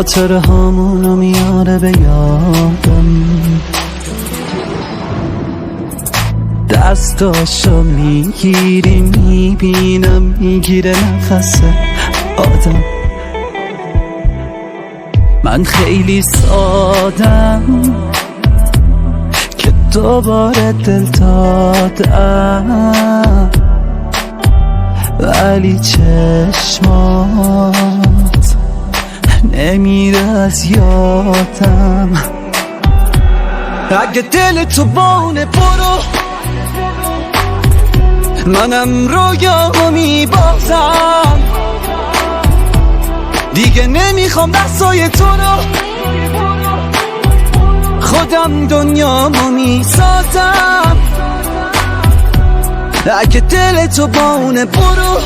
خاطر همونو میاره به یادم، دستاشو میگیری میبینم میگیره نفس آدم. من خیلی سادم که دوباره دل دادم، ولی چشمات نمیره از یادم. اگه دل تو بونه برو، منم رویامو میبازم، دیگه نمیخوام دستای تو رو، خودم دنیامو میسازم. اگه دل تو بونه برو،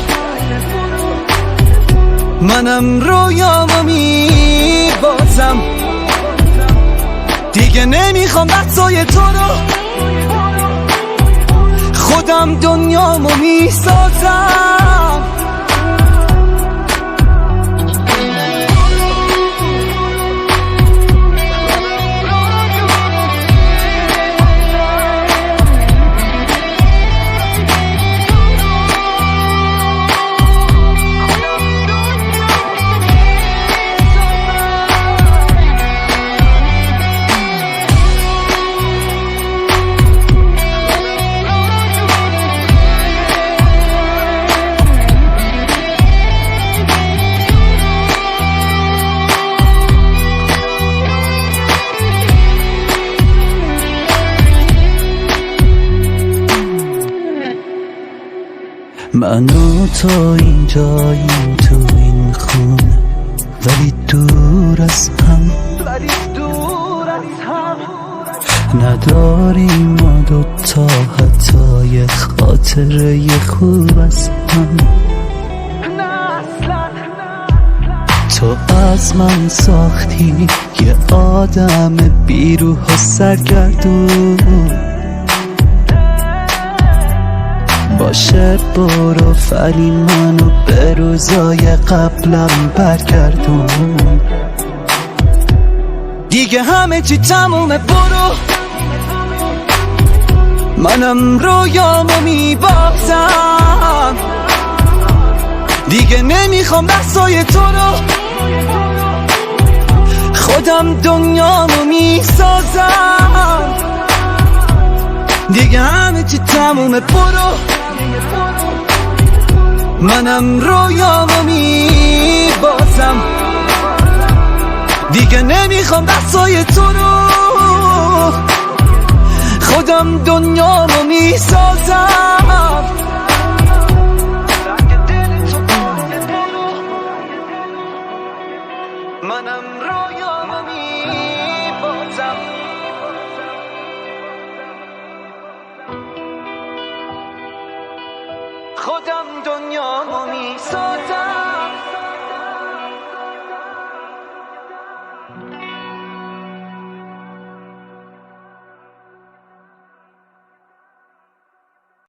منم رویامو میبازم، دیگه نمیخوام دستای تو رو، خودم دنیامو میسازم. من و تو اینجاییم تو این خونه، ولی دور از هم، نداریم ما دوتا حتی یه خاطره خوب از هم. تو از من ساختی یه آدم بیروح و سرگردون، باشه برو ولی منو به روزای قبلم برگردون. دیگه همه چی تمومه برو، منم رویامو میبازم، دیگه نمیخوام دستای تو رو، خودم دنیامو میسازم. دیگه همه چی تمومه برو، منم رویامو میبازم، دیگه نمیخوام دستای تو رو، خودم دنیامو میسازم. منم رویامو میبازم، خودم دنیامو میسازم.